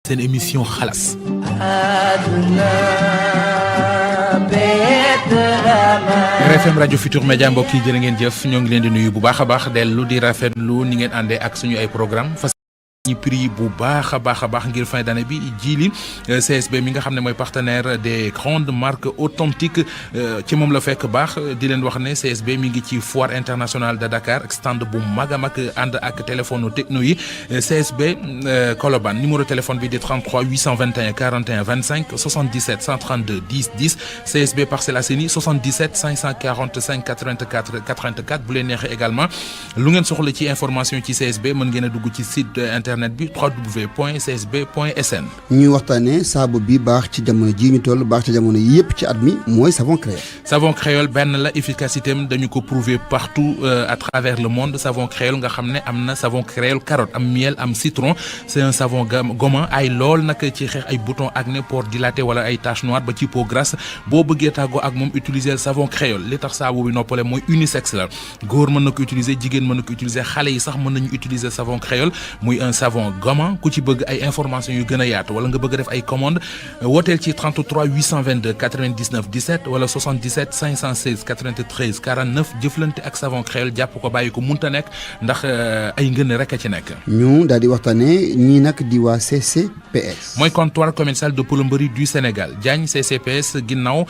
seen émission xalaas. RFM rajo Futur Média mbokk yi jërë ngeen jëf ñoo ngi leen di nuyu bu baax a baax dellu di rafetlu ni ngeen àndee ak suñu ay programme ñi prix bu baax a baax ngir fin d'année bi jili CSB mi nga xam ne mooy partenaire des grandes marques authentiques ci moom la fekk baax di leen wax ne CSB mi ngi ci foire internationale de Dakar ak stand bu mag a mag ànd ak téléphone techno yi CSB Colobane numéro téléphone bi di 33 821 41 25 77 132 10 10 CSB Parcelles Assainies 77 545 84 84 bu leen neexee également lu ngeen soxla ci information ci CSB mën ngeen a dugg ci site internet bi www.csb.sn. ñuy waxtaanee saabu bi baax ci jamono jii ñu toll baax ci jamono yëpp ci at mi mooy savon créole. savon créole benn la efficacité am dañu ko prouver partout à travers le monde savon créole nga xam ne am na savon créole carotte am miel am citron c'est un savon gommant ay lool nag ci xeex ay boutons acné pores dilatés wala ay taches noires ba ci peau grasse boo bëggee tàggoo ak moom utiliser savon créole li tax saabu bi noppale mooy unisexe la góor mën na ko utiliser jigéen mën na ko utiliser xale yi sax mën nañu utiliser savon créole muy un savon gommant ku ci bëgg ay information yu gën a yaatu wala nga bëgg a def ay commande wooteel ci 33 822 99 17 wala 77 516 93 49 jëflante ak savon créole jàpp ko bàyyi ko munta nekk ndax ay ngën rek a ci nekk. ñu daal di waxtaanee ñii nag di waa CCPS. mooy comptoir commercial de plomberie du Sénégal Diagne CCPS ginnaaw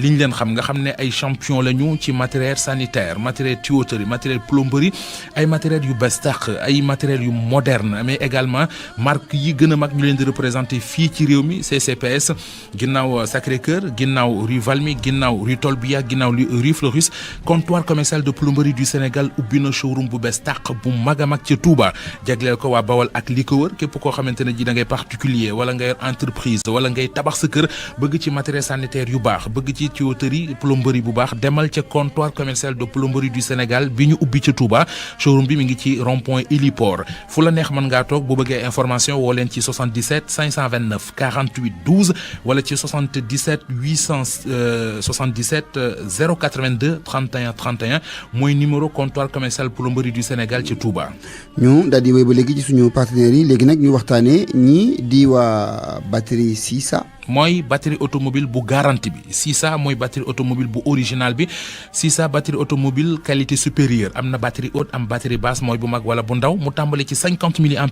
li ñu leen xam nga xam ne ay champion la ñu ci matériel sanitaire matériel tuyauterie matériel plomberie ay matériel yu bees tax ay matériel yu moderne mais également marque yi gën a mag ñu leen di représenter fii ci réew mi CCPS ginnaaw Sacré-Cœur ginnaaw rue Valmy ginnaaw rue Tolbiac ginnaaw rue Floris comptoir commercial de plomberie du Sénégal ubbi na showroom bu bees tàq bu mag a mag ca Touba jagleel ko waa Bawol ak li ko wër képp koo xamante ne ji da ngay particulier wala nga yor entreprise wala ngay tabax sa kër bëgg ci matériel sanitaire yu baax bëgg ci tuyauterie plomberie bu baax demal ca comptoir commercial de plomberie du Sénégal bi ñu ubbi ca Touba showroom bi mi ngi ci rond-point Héliport fu la neex mën ngaa toog bu bëggee information woo leen ci 77 529 48 12 wala ci 77 877 082 31 31 mooy numéro comptoir commercial plomberie du Sénégal ci Touba. ñu daal di wéy ba léegi ci suñu partenaires yi léegi nag ñu waxtaanee ñii di waa batterie Sisa. mooy batterie automobile bu garantie bi Sisa mooy batterie automobile bu original bi Sisa batterie automobile qualité supérieure am na batterie haute am batterie basse mooy bu mag wala bu ndaw mu tàmbali ci 50 mAh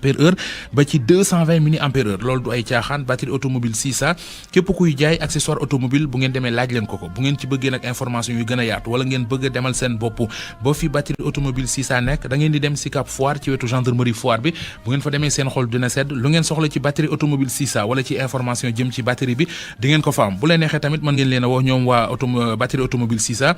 ba ci 220 mAh loolu du ay caaxaan batterie automobile Sisa képp kuy jaay accessoire automobile bu ngeen demee laaj leen ko bu ngeen ci bëggee nag information yu gën a yaatu wala ngeen bëgg a demal seen bopp boo fi batterie automobile Sisa nekk da ngeen di dem Sicap Foire ci wetu gendarmerie Foire bi bu ngeen fa demee seen xol dina sedd lu ngeen soxla ci batterie automobile Sisa wala ci information jëm ci batterie bi di ngeen ko fa am bu leen neexee tamit mën ngeen leen a woo ñoom waa batterie automobile Sisa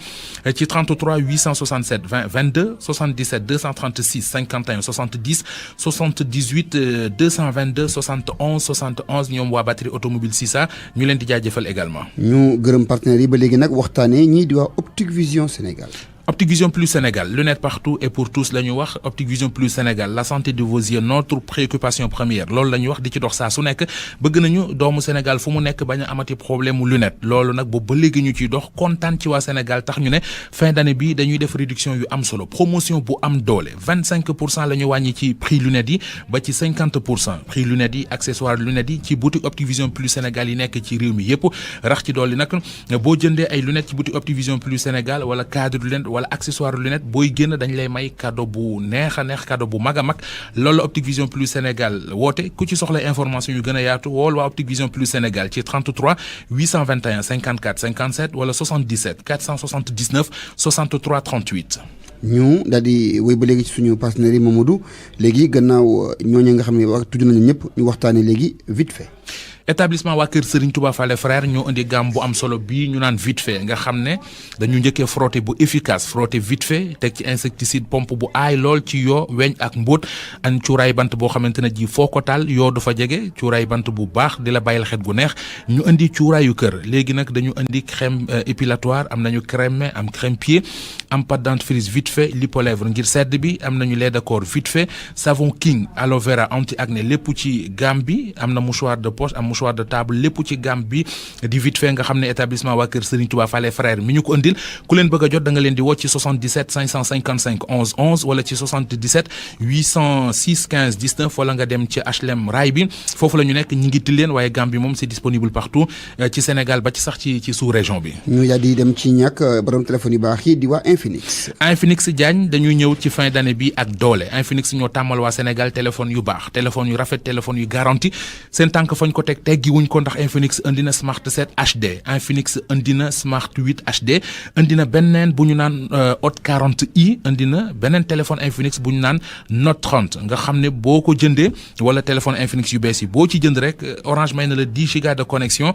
ci 33 867 20 22 77 236 51 70 78 222 71 71 ñoom waa batterie automobile Sisa ñu leen di jaajëfal également. ñu gërëm partenaires yi ba léegi nag waxtaanee ñii di waa Optique Vision Sénégal. Optique Vision Plus Sénégal lunettes partout et pour tous la ñu wax Optique Vision Plus Sénégal la santé de vos yeux notre préoccupation première loolu la ñu wax di ci dox saa su nekk bëgg nañu doomu Sénégal fu mu nekk bañ a amati problème mu lunette loolu nag boobu ba léegi ñu ciy dox kontaan ci waa Sénégal tax ñu ne fin d'année bi dañuy def réduction yu am solo promotion bu am doole 25% la ñu wàññi ci prix lunettes yi ba ci 50% prix lunettes yi accessoire lunettes yi ci boutique Optique Vision Plus Sénégal yi nekk ci réew mi yëpp rax ci dolli nag boo jëndee ay lunettes ci boutique Optique Vision Plus Sénégal wala cadre lunette wala accessoire lunette booy génn dañ lay may cadeau bu neex a neex cadeau bu mag a mag loolu Optique Vision Plus Sénégal woote ku ci soxla information yu gën a yaatu wool waa Optique Vision Plus Sénégal ci 33 821 54 57 wala 77 479 63 38. ñu daal di wéy ba léegi ci suñu partenaires yi Mamadou léegi gannaaw ñooñu nga xam ne wax tudd nañu ñëpp ñu waxtaanee léegi vite fait. établissement waa kër Serigne Touba Fallé frère ñoo indi gamme bu am solo bii ñu naan vite fait nga xam ne dañu njëkkee frotté bu efficace frotté vite fait teg ci insecticide pompe bu aay lool ci yoo weñ ak mbóot an cuuraay bant boo xamante ne ji foo ko taal yoo du fa jege cuuraay bant bu baax di la bàyyil xet gu neex ñu indi cuuraayu kër léegi nag dañu indi crème épilatoire am nañu crème main am crème pied am pâte dentifrice vite fait lipolèvre ngir sedd bi am nañu lait de corps vite fait savon king aloe vera anti acné lépp ci gamme bi am na mouchoir de poche am mouchoir de table lépp ci gamme bi di vite fait nga xam ne établissement waa kër Serigne Touba Fallé frère mi ñu ko andil ku leen bëgg a jot da nga leen di woo ci 77 555 11 11 wala ci 77 806 15 19 wala nga dem ci HLM Rail bi foofu la ñu nekk ñi ngi Tilène waaye gamme bi moom c'est disponible partout ci Sénégal ba ci sax ci sous région bi. ñu daal di dem ci ñàkk borom téléphone yu baax yi di waa Infinix. Infinix Diagne dañuy ñëw ci fin d'année bi ak doole Infinix ñoo tàmmal waa Sénégal téléphone yu baax téléphone yu rafet téléphone yu garanti seen tànk fañ ko teg teggi wuñ ko ndax Infinix indi na Smart 7 HD Infinix indi na Smart 8 HD indi na beneen bu ñu naan Hot 40i indi na beneen téléphone Infinix bu ñu naan Note 30 nga xam ne boo ko jëndee wala téléphone Infinix yu bees yi boo ci jënd rek Orange may na la 10 gigas de connexion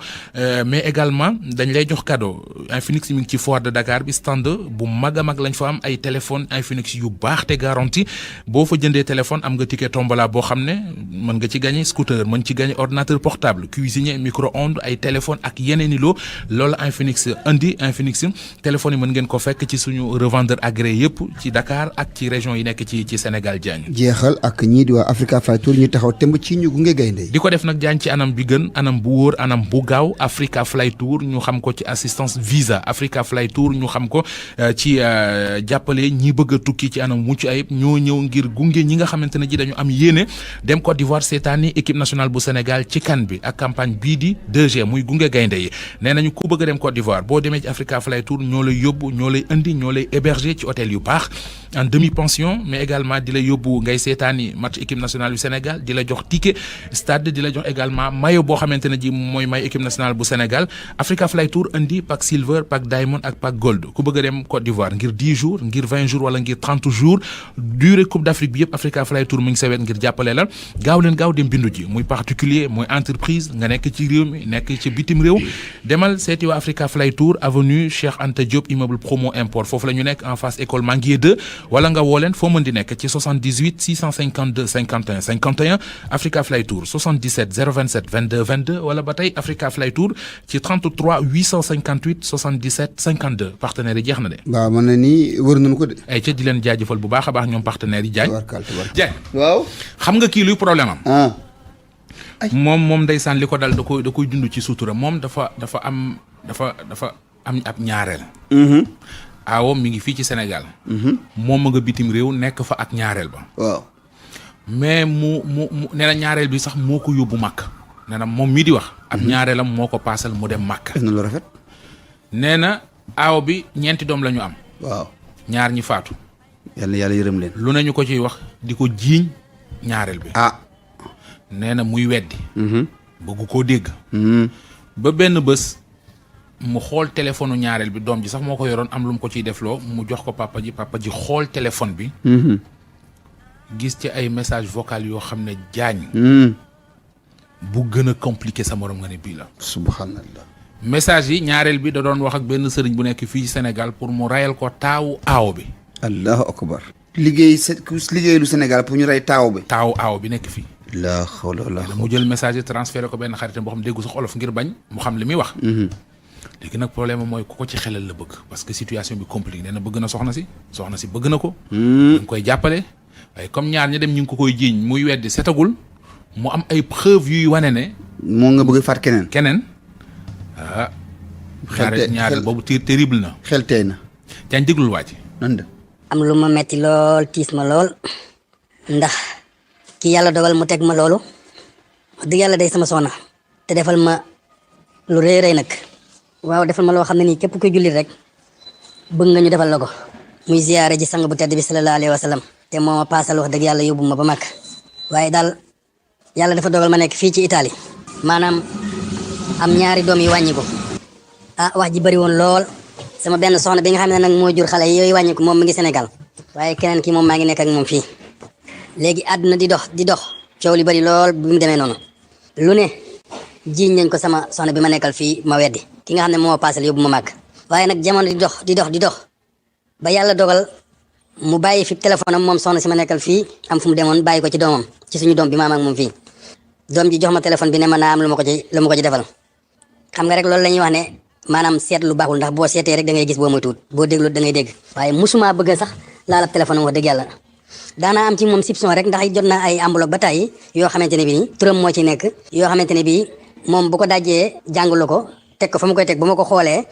mais également dañ lay jox cadeau Infinix mi ngi ci foire de Dakar bi stand bu mag a mag lañ fa am ay téléphone Infinix yu baax te garanti boo fa jëndee téléphone am nga ticket tombola boo xam ne mën nga ci gagner scooter mën ci gagner ordinateur portable cuisinier micro-ondes ay téléphone ak yeneen i loolu Infinix indi Infinix téléphone yi mën ngeen ko fekk ci suñu revendeur agréé yëpp ci Dakar ak ci région yi nekk ci Sénégal Diagne. jeexal ak ñii di waa Africa Fly Tour ñu taxaw temb ci ñu gunge gaynde di ko def nag Diagne ci anam bi gën anam bu wóor anam bu gaaw Africa Fly Tour ñu xam ko ci assistance visa Africa Fly Tour ñu xam ko ci jàppale ñi bëgg a tukki ci anam mucc ayib ñoo ñëw ngir gunge ñi nga xamante ne ji dañu am yéene dem Côte d'Ivoire seetaani équipe nationale bu Sénégal ci CAN bi ak campagne bii di 2G muy gunge gaynde yi nee nañu ku bëgg a dem Côte d'Ivoire boo demee ci Africa Fly Tour ñoo lay yóbbu ñoo lay indi ñoo lay héberger ci hôtel yu baax en demi-pension mais également di la yóbbu ngay seetaani match équipe nationale bu Sénégal di la jox ticket stade di la jox également maillot boo xamante ne ji mooy maillot équipe nationale bu Sénégal Africa Fly Tour indi pack silver pack diamond ak pack gold ku bëgg a dem Côte d'Ivoire ngir 10 jours ngir 20 jours wala ngir 30 jours durée Coupe d'Afrique bi yëpp Africa Fly Tour mu ngi sawet ngir jàppale la gaaw leen gaaw dem bindu ji muy particulier muy entreprise nga nekk ci réew mi nekk ci bitim réew demal seeti waa Africa Fly Tour avenue Cheikh Anta Diop immeuble promo import foofu la ñu nekk en face école Manguier 2 wala nga woo leen foo mën di nekk ci 78 652 51 51 Africa Fly Tour 77 027 22 22 wala ba tey Africa Fly Tour ci 33 858 77 52 partenaires yi jeex na de. waaw mën na ni wër nañu ko de. ay ca di leen jaajëfal bu baax a baax ñoom partenaires yi Diagne. Diagne waaw. xam nga kii luy problème am. ah. moom ndeysaan li ko dal da koy dund ci sutura moom dafa am ab ñaareel. aawo mi ngi fii ci Sénégal. moom ma nga bitim réew nekk fa ak ñaareel ba. waaw. mais mu nee na ñaareel bi sax moo ko yóbbu màkk. nee na moom mii di wax. ab ñaareelam moo ko paasal mu dem màkk. def na lu rafet. nee na aawo bi ñeenti doom la ñu am. waaw. ñaar ñi faatu. yàlla yërëm leen. lu nañu ko ciy wax di ko jiiñ ñaareel bi. nee na muy weddi. bëggu koo dégg. ba benn bés mu xool téléphone ñaareel bi doom ji sax moo ko yoroon am lu mu ko ciy defloo mu jox ko papa ji xool téléphone bi. gis ci ay message vocal yoo xam ne Diagne. bu gën a compliqué sa morom nga ne bii la. subhanallah. message yi ñaareel bi da doon wax ak benn sëriñ bu nekk fii Sénégal pour mu rayal ko taawu aawo bi. allahu akbar. liggéeyalu Sénégal pour ñu rey taaw bi. taawu aawo bi nekk fii. la xawla wala mu jël message yi transféré ko benn xaritam boo xam déggu sax olof ngir bañ mu xam li muy wax. léegi nag problème mooy ku ko ci xelal la bëgg parce que situation bi compliqué nee na bëgg na soxna si bëgg na ko. ñu ngi koy jàppale waaye comme ñaar ñi dem ñu ngi ko koy jiiñ muy weddi setagul mu am ay preuve yuy wane ne. moo nga bëgg faat keneen. ah. ñaareel boobu terrible na. xel tey na. Diagne déglul waa ci. nan am lu ma metti lool tiis ma lool ndax ki yàlla dogal mu teg ma loolu wax dëgg yàlla day sama soxna te defal ma lu rëy rëy nag waaw defal ma loo xam ne nii képp kuy jullit rek bëgg nga ñu defal la ko muy ziyaare ji sang bu tedd bi sallallahu alayhi wa sallam te moo ma paasal wax dëgg yàlla yóbbu ma ba mag waaye daal yàlla dafa dogal ma nekk fii ci Italie maanaam am ñaari doom yi wàññi ko wax ji bëri woon lool sama benn soxna bi nga xam ne nag moo jur xale yooyu wàññi ko moom mi ngi Sénégal waaye keneen ki moom maa ngi nekk ak moom fii léegi àdduna di dox coow li bëri lool bi mu demee noonu lu ne jiiñ nañ ko sama soxna bi ma nekkal fii ma weddi ki nga xam ne moo paasal yóbbu ma màgg waaye nag jamono di dox ba yàlla dogal mu bàyyi fi téléphone am moom soxna si ma nekkal fii am fu mu demoon bàyyi ko ci doomam ci suñu doom bi ma am ak moom fii doom ji jox ma téléphone bi ne ma naa am lu ma ko ci defal xam nga rek loolu la ñuy wax ne maanaam seet lu baaxul ndax boo seetee rek da ngay gis boo moytuwut boo déglu da ngay dégg waaye musuma bëgg sax laalab téléphone am wax dëgg yàlla daanaa am ci moom soupçon rek ndax jot naa ay enveloppe ba tàyyi yoo xamante ne bi nii turam moo ci nekk yoo xamante ne bii moom bu ko dajjee jàngalu ko teg ko fa mu koy teg bu ma ko xoolee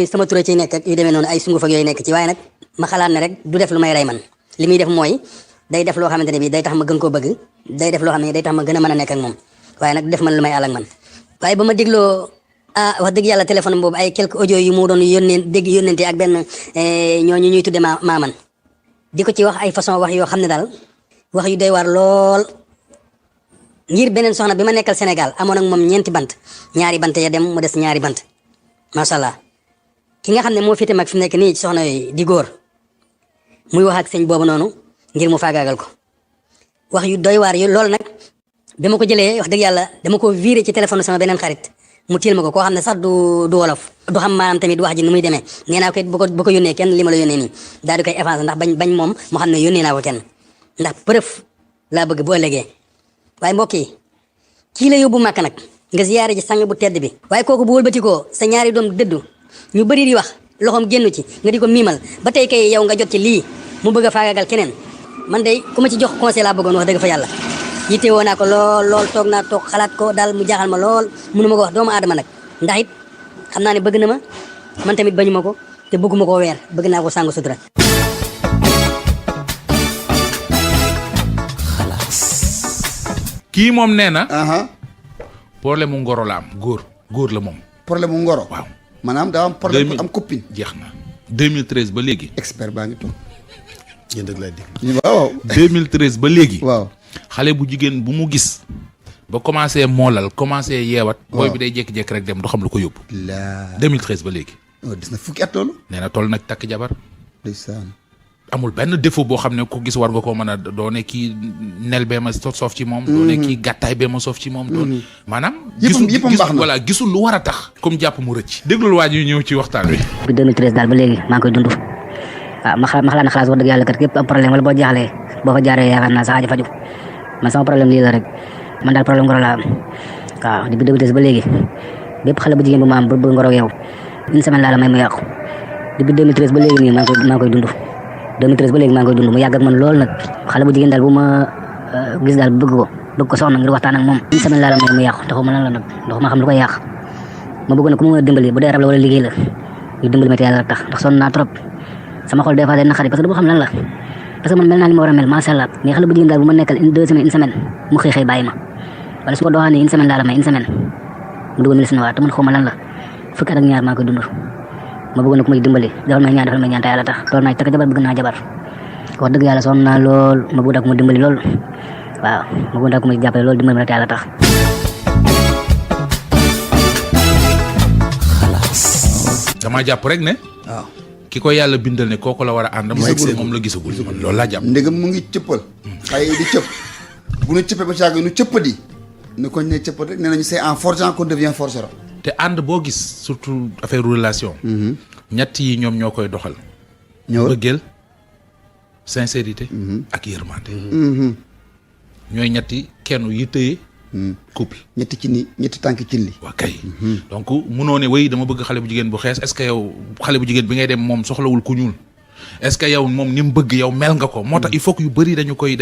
sama tura ciy nekk ak yu demee noonu ay sunguf ak yooyu nekk ci waaye nag ma xalaat ne rek du def lu may rey man li muy def mooy day def loo xamante ne bii day tax ma gën koo bëgg day def loo xam ne day tax ma gën a mën a nekk ak moom waaye nag def man lu may àll ak man waaye ba ma dégloo wax dëgg yàlla téléphone boobu ay quelques audio yu mu doon yónnente ak benn ñooñu ñuy tudde maaman di ko ci wax ay façon wax yoo xam ne daal wax yu doy waar lool ngir beneen soxna bi ma nekkal Sénégal amoon ak moom ñeenti bant ñaari bant ya dem mu des ñaari bant macha allah ki nga xam ne moo féete mag fi mu nekk nii ci soxna yooyu di góor muy wax ak sëñ boobu noonu ngir mu faagaagal ko wax yu doy waar yu loolu nag bi ma ko jëlee wax dëgg yàlla dama ko viré ci téléphone sama beneen xarit mu tiil ma ko koo xam ne sax du wolof du xam maanaam tamit wax ji nu muy demee nee naa ko it bu ko yónnee kenn li ma la yónnee nii daal di koy effacé ndax bañ moom mu xam ne yónnee naa ko kenn ndax preuve laa bëgg bu ëllëgee waaye mbokk yi kii la yóbbu màkk nag nga ziyaare ji sang bu tedd bi waaye kooku bu wëlbatikoo sa ñaari doom dëddu ñu bëri di wax loxoom génnu ci nga di ko miimal ba tey kay yow nga jot ci lii mu bëgg a faagagal keneen man de ku ma ci jox conseil laa bëggoon wax dëgg fa yàlla yitte woo naa ko lool toog naa toog xalaat ko daal mu jaaxal ma lool mënu ma ko wax doomu aadama nag ndax it xam naa ne bëgg na ma man tamit bañu ma ko te bëgguma koo weer bëgg naa ko sàngu sutura. kii moom nee na. problème mu ngoro la am góor la moom. problème mu ngoro. waaw maanaam daa am problème am copine. jeex na 2013 ba léegi. expert baa ngi toog. yéen rek laay dégg. waaw. 2013 ba léegi. waaw. xale bu jigéen bu mu gis. ba commencé moolal commencé yeewat. booy bi day jékki-jékki rek dem du xam lu ko yóbbu. 2013 ba léegi. gis na fukki at loolu. nee na toll nag takk jabar. ndeysaan. amul benn défaut boo xam ne ku gis war nga koo mën a doone kii nel bee ma soof ci moom. doone kii gàttaay bee ma soof ci moom. doon maanaam. yëppam baax na voilà gisul lu war a tax. comme jàpp mu rëcc. déglul waa ji ñëw ci waxtaan wi. bi 2013 daal ba léegi maa ngi koy dund waaw ma xalaat na xalaat wax dëgg yàlla kat képp am problème wala boo jaaxlee boo fa jaaree yaakaar naa sa aajo faju man sama problème lii la rek man daal problème ngoro la am waaw depuis 2013 ba léegi bépp xale bu jigéen bu ma am bëgg ngoro yow une semaine laa la may mu yàqu depuis 2013 ba léegi nii maa ngi koy dund 2013 ba léegi maa ngi koy dund mu yàgg ak man lool nag xale bu jigéen daal bu ma gis daal bëgg ko soxna ngir waxtaan ak moom une semaine laa la may mu yàqu taxuma lan la nag ndax ma xam lu koy yàq ma bëgg na ku ma dimbali bu dee rab la wala liggéey la ñu dimbali ma te yàlla tax ndax sonn naa trop sama xol des fois day naqari parce que du ma xam lan la parce que man mel naa li ma war a mel macha allah mais xale bu jigéen daal bu ma nekkal une semaine mu xëy bàyyi ma wala su ko doxaanee une semaine laa la may une semaine mu dugal ministre waa te man xawma lan la fukki at ak ñaar maa koy dund ma bëgg na ku may dimbali defal may ñaan te yàlla tax loolu naa takk jabar bëgg naa jabar wax dëgg yàlla sonn naa lool ma bëgg ku ma dimbali lool waaw ma bëgg ku may jàppale lool dimbali ma te yàlla tax. damaa jàpp rek ne. waaw. ki ko yàlla bindal ne kooku la war a ànd. moom la gisagul man loolu laa jàpp. ndegam mu ngi cëppal. xale yi di cëpp bu ñu cëppee ba caag nu cëppadi ne ko ne cëppat rek nee nañu c'est en forgeant qu'on devient forgeron. te ànd boo gis surtout affaire relation. ñett yi ñoom ñoo koy doxal. bëggeel sincérité. ak yërmande. ñooy ñetti kenn yi tëye. couple ñetti tànk cin li. waa kay. donc munoo ne way dama bëgg xale bu jigéen bu xees est-ce que yow xale bu jigéen bi ngay dem moom soxlawul ku ñuul. est-ce que yow moom ni mu bëgg yow mel nga ko. moo tax il faut que yu bëri dañu koy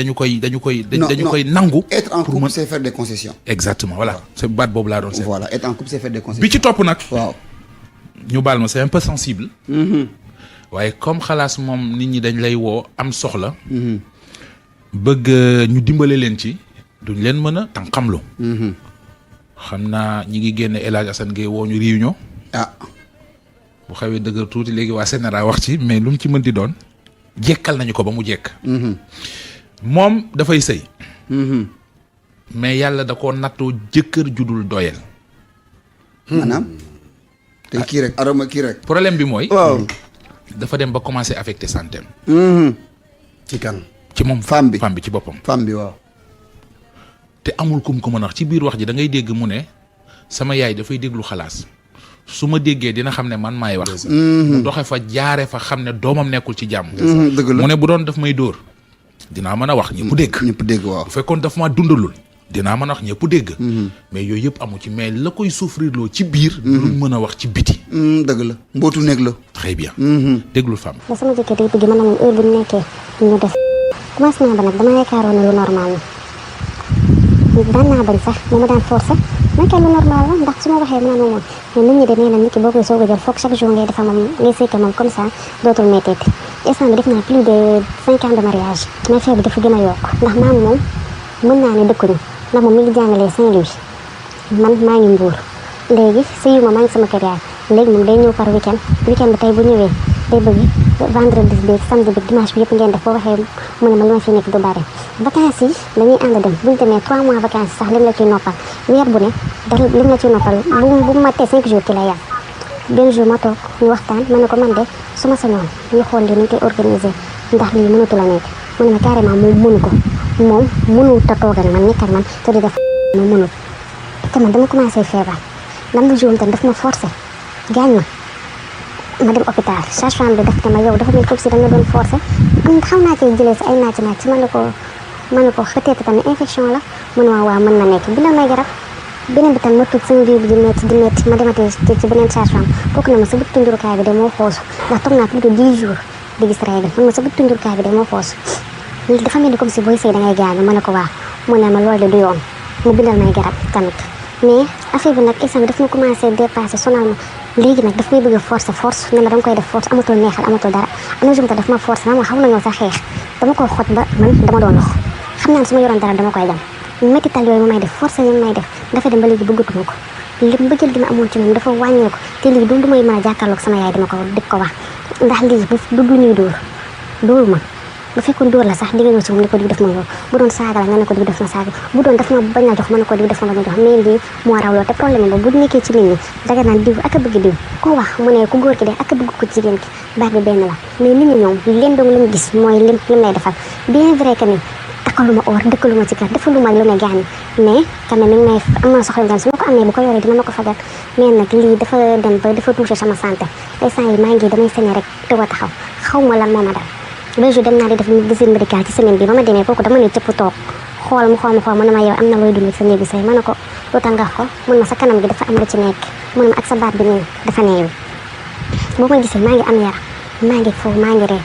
nangu. être en couple c'est faire des concessions. exactement voilà c'est baat boobu laa doon seet. voilà être en couple c'est faire des concessions. bi ci topp nag. waaw. ñu baal ma c'est un peu sensible. waaye comme xalaas moom nit ñi dañ lay woo am soxla. bëgg ñu dimbale leen ci. duñ leen mën a tànqamlu. xam naa ñi ngi génne El Hadj Assane Gueye woo ñu réunion. bu xawee dëgër tuuti léegi waa Sénégal wax ci mais lu mu ci mën di doon. jekkal nañu ko ba mu jekk. moom dafay sëy. mais yàlla da koo nattoo jëkkër judul doyel. maanaam. te kii rek aroma kii rek. problème bi mooy. waaw. dafa dem ba commencer affecter santé am. ci kan. ci moom femme bi ci boppam. femme bi waaw. te amul kum ko mën a wax ci biir wax ji da ngay dégg mu ne sama yaay dafay déglu xalaas su ma déggee dina xam ne man maay wax. mu doxe fa jaare fa xam ne doomam nekkul ci jàmm. dëgg la mu ne bu doon daf may dóor dinaa mën a wax ñëpp dégg. ñëpp dégg waaw. bu fekkoon daf ma dundalul dinaa mën a wax ñëpp dégg. mais yooyu yëpp amu ci mais la koy souffrir loo ci biir. lu mën a wax ci biti. dëgg la mbootu néeg la. très bien. déglul femme. da sama jëkkër day bëgg man na moom heure bu ñu nekkee ñu def commencement ba nag dama yaakaaroon ne lu normal la ñu daan naa bañ sax moo ma daan forcé man kay lu normal la ndax su ma waxee mu naan moom nit ñi de nee na nit ki boo koy soog a jël foog chaque jour ngay defa moom ngay seete moom comme ça dootul métteeti instant bi def naa plus de 5 ans de mariage mais feebar bi dafa gën a yokk ndax maa ngi moom mën naa ne dëkkuñu ndax moom mi ngi jàngalee Saint-Louis man maa ngi Mbour léegi sëyu ma maa ngi sama kër yaay léegi moom day ñëw par weekend bi tey bu ñëwee day bëgg vendredi bi samedi bi dimanche bi yëpp ngeen def boo waxee mu ne ma li ma fi nekk du bari vacances yi dañuy ànd dem buñu demee 3 mois vacances sax lim la ciy noppal weer bu ne dara lim la ciy noppal bu matee 5 jours ci lay yàq benn jour ma toog ñu waxtaan ma ne ko man de su ma sañoon ñu xool li ñu koy organiser ndax lii mënatu la nekk mu ne ma carrément moom mënu ko moom mënul ta toog ak man nekk ak man te di def moom mënul te man dama commencé feebar lam na jour tam daf ma forcé gaañ ma dem hôpital sage-femme bi daf ne ma yow dafa mel comme si da nga doon forcé xaw naa cee jëlee si ay naaj ma ne ko peut-être tamit infection la mu ne ma waaw mën na nekk bindal may garab beneen bi tam ma tudd sama biir bi di metti ma dematee ci beneen sage-femme kooku ne ma sa bëttu njurukaay bi de moo xoosu ndax toog naa plus de 10 jours di gis règle man ma sa bëttu njurukaay bi de moo xoosu dafa mel ni comme si booy sëy da ngay gaañu ma ne ko waaw mu ne ma loolu de du yoon mu bindal may garab tamit mais affaire bi nag instant bi daf ma commencé dépassé sonal ma léegi nag daf may bëgg a force ne ma danga koy def force amatul neexal amatul dara am na jumta daf ma force ma xaw nañoo sax xeex dama ko xot ba man dama doon lox xam naa ne su ma yoroon dara dama koy jam métital yooyu mu may def force yi may def dafa dem ba léegi bëggatuma ko li mbëggeel gi ma amoon ci moom dafa wàññeeku te lii du may mën a jàkkaarloog sama yaay di ko wax ndax lii du ñuy dóor ma bu fekkoon dóor la sax di nga ñëw si moom ne ko di def ma loolu bu doon saaga la nga ne ko di def ma saaga bu doon daf ma bañ a jox ma ne ko di def ma bañ a jox mais lii moo raw loolu te problème boobu bu nekkee ci nit ñi daga naan diw ak a bëgg diw ko wax mu ne ku góor ki de ak a bëgg ko jigéen ki baat bi benn la mais nit ñi ñoom leen dong lañu gis mooy lim lay defal bien vrai que ni takkaluma or dëkkaluma ci kër defaluma lu ne gaañ mais quand même mi ngi may am na soxla gan su ma ko amee bu ko yoree dina ma ko fagal mais nag lii dafa dem ba dafa touché sama santé instant yi maa ngi damay sañe rek te wa taxaw xaw ma lan moo ma dal le jour dem naa di def visite médicale ci semaine bi ba ma demee kooku dama ne cëpp toog xool mu ne ma yow am na looy dund sa néegu say ma ne ko lu tax nga ko mun ma sa kanam gi dafa am lu ci nekk mun ma ak sa baat bi nii dafa neew boo ma gisee maa ngi am yaram maa ngi foofu maa ngi ree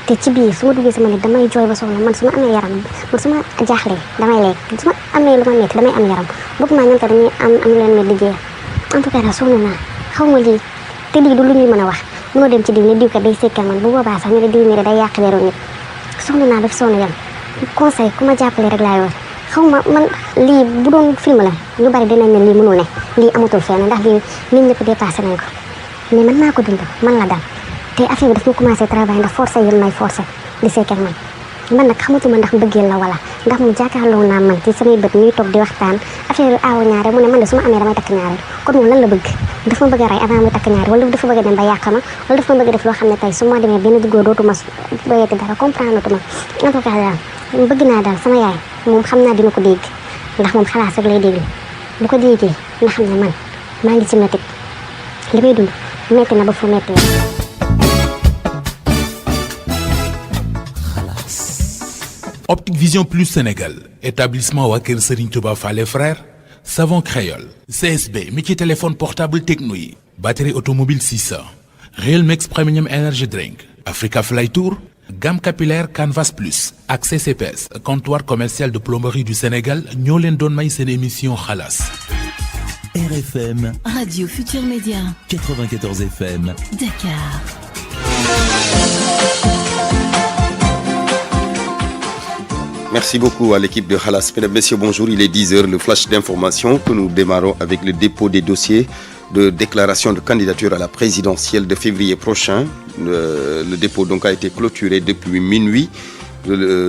te ci biir su ma duggee sama nekk damay jooy ba soxla man su ma amee yaram man su ma jaaxlee damay lekk su ma amee lu ma nekk damay am yaram bëgg maa ñoom te dañuy am lu leen may liggéey en tout cas daal sonn naa xaw ma lii te lii du lu ñuy mën a wax mënoo dem ci diw ne diw kat day sekkal man bu boobaa sax ñu ne diw mi day yàq leeru nit sonn naa ba fi sonn yam conseil ku ma jàppale rek laay war xaw ma man lii bu doon film la ñu bari dinañ ne lii mënul ne lii amatul fenn ndax lii nit ñëpp dépassé nañ ko mais man maa ko dund man la dal te affaire bi daf ma commencé travail ndax forcé yéen may forcé di sekkal man nag xamatuma ndax mbëggeel la wala ndax mu jàkkaarloo naa man ci samay bët ñuy toog di waxtaan affaire aaw ñaare mu ne man de su ma amee damay takk ñaare kon moom lan la bëgg dafa ma bëgg a rey avant muy takk ñaare wala dafa bëgg a dem ba yàq ma wala dafa ma bëgg a def loo xam ne tey su ma demee benn góor dootuma doyati dara comprendre tuma en tout cas daal bëgg naa daal sama yaay moom xam naa dina ko dégg ndax moom xalaat rek lay déglu bu ko déggee nga xam ne man maa ngi ci métti li may dund métti na ba fu métti la. Optique Vision Plus Sénégal établissement waa kër Serigne Touba Fallé frère savon créole CSB mi ci téléphone portable techno yi batterie automobile 600 Real Max Premium Energy Drink Africa Fly Tour gamme capillaire Canvas Plus ak CCPS comptoir commercial de plomberie du Sénégal ñoo leen doon may seen émission xalaas. RFM Radio Futur Média 94 FM Dakar. Merci beaucoup à l'équipe de Halas. Mesdames, Messieurs, bonjour. Il est 10h, le flash d'information que nous démarrons avec le dépôt des dossiers de déclaration de candidature à la présidentielle de février prochain. Le dépôt donc a été clôturé depuis minuit.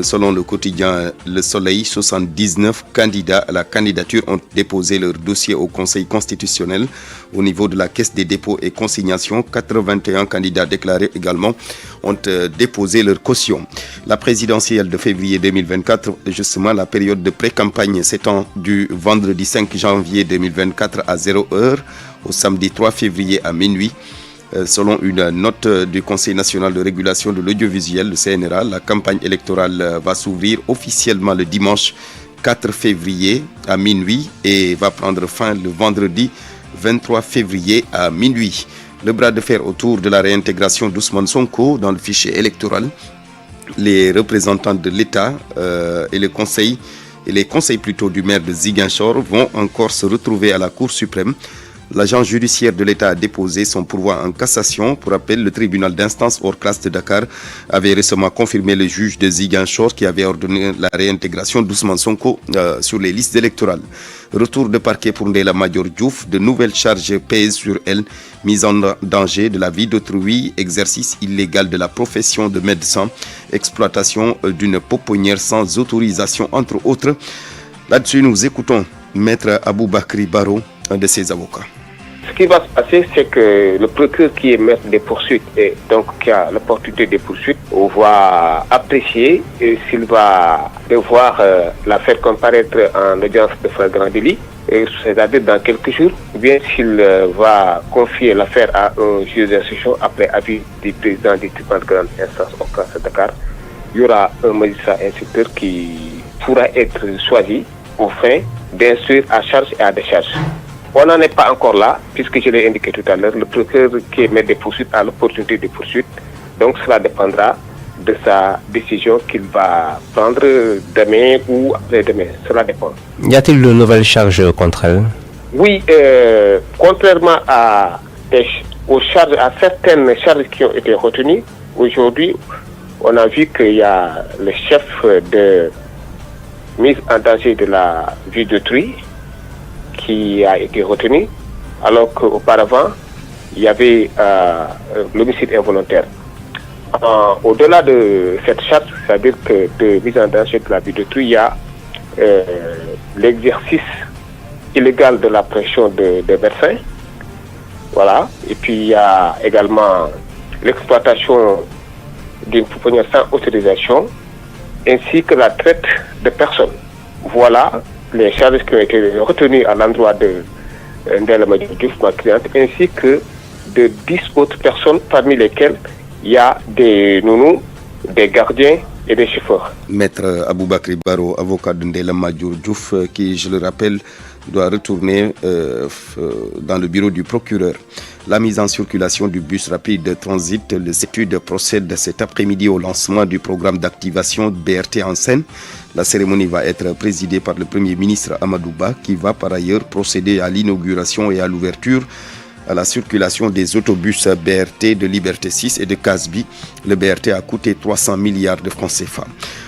Selon le quotidien Le Soleil, 79 candidats à la candidature ont déposé leur dossier au Conseil constitutionnel. Au niveau de la Caisse des dépôts et consignations, 81 candidats déclarés également ont déposé leur caution. La présidentielle de février 2024, justement, la période de pré-campagne s'étend du vendredi 5 janvier 2024 à 0h au samedi 3 février à minuit. Selon une note du Conseil national de régulation de l'audiovisuel, le CNRA, la campagne électorale va s'ouvrir officiellement le dimanche 4 février à minuit et va prendre fin le vendredi 23 février à minuit. Le bras de fer autour de la réintégration d'Ousmane Sonko dans le fichier électoral, les représentants de l'État et le Conseil et les conseils plutôt du maire de Ziguinchor vont encore se retrouver à la Cour suprême. L'agent judiciaire de l'État a déposé son pourvoi en cassation. Pour rappel, le tribunal d'instance hors classe de Dakar avait récemment confirmé le juge de Ziguinchor qui avait ordonné la réintégration d'Ousmane Sonko sur les listes électorales. Retour de parquet pour Ndella Madior Diouf, de nouvelles charges pèsent sur elle, mise en danger de la vie d'autrui, exercice illégal de la profession de médecin, exploitation d'une pouponnière sans autorisation, entre autres. Là-dessus, nous écoutons Maître Aboubakry Baro, un de ses avocats. Ce qui va se passer, c'est que le procureur qui est maître des poursuites et donc qui a l'opportunité des poursuites, on va apprécier s'il va devoir la faire comparaître en audience de flagrant délit, c'est-à-dire dans quelques jours, ou bien s'il va confier l'affaire à un juge d'instruction après avis du président du tribunal de grande instance au cas de Dakar. Il y aura un magistrat instructeur qui pourra être choisi au fin d'instruire à charge et à décharge. On n'en est pas encore là, puisque je l'ai indiqué tout à l'heure, le procureur qui émet des poursuites a l'opportunité de poursuite. Donc cela dépendra de sa décision qu'il va prendre demain ou après-demain. Cela dépend. Y a-t-il de nouvelles charges contre elle? Oui, contrairement aux charges, à certaines charges qui ont été retenues, aujourd'hui, on a vu qu'il y a le chef de mise en danger de la vie d'autrui qui a été retenu, alors qu'auparavant, il y avait l'homicide involontaire. Au-delà de cette charte, c'est-à-dire que de mise en danger de la vie d'autrui, il y a l'exercice illégal de la pression de médecins. Voilà. Et puis il y a également l'exploitation d'une pouponnière sans autorisation, ainsi que la traite de personnes. Voilà les charges qui ont été retenues à l'endroit de Ndella Madior Diouf, ma cliente, ainsi que de 10 autres personnes, parmi lesquelles il y a des nounous, des gardiens et des chauffeurs. Maître Aboubakry Baro, avocat de Ndella Madior Diouf, qui, je le rappelle, doit retourner dans le bureau du procureur. La mise en circulation du bus rapide de transit, les études procèdent cet après-midi au lancement du programme d'activation de BRT en Seine. La cérémonie va être présidée par le Premier ministre Amadou Ba, qui va par ailleurs procéder à l'inauguration et à l'ouverture à la circulation des autobus BRT de Liberté 6 et de Casbi. Le BRT a coûté 300 milliards de francs CFA.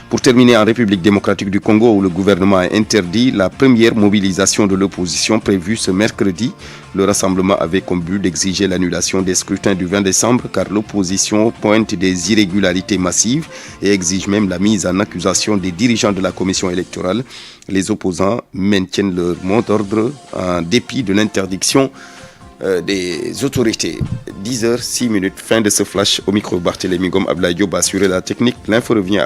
Pour terminer, en République démocratique du Congo, où le gouvernement a interdit la première mobilisation de l'opposition prévue ce mercredi, le rassemblement avait comme but d'exiger l'annulation des scrutins du 20 décembre, car l'opposition pointe des irrégularités massives et exige même la mise en accusation des dirigeants de la commission électorale. Les opposants maintiennent leur mot d'ordre en dépit de l'interdiction des autorités. 10h06, fin de ce flash. Au micro, Barthélémy Ngom, Ablaye Diop a assuré la technique. L'info revient à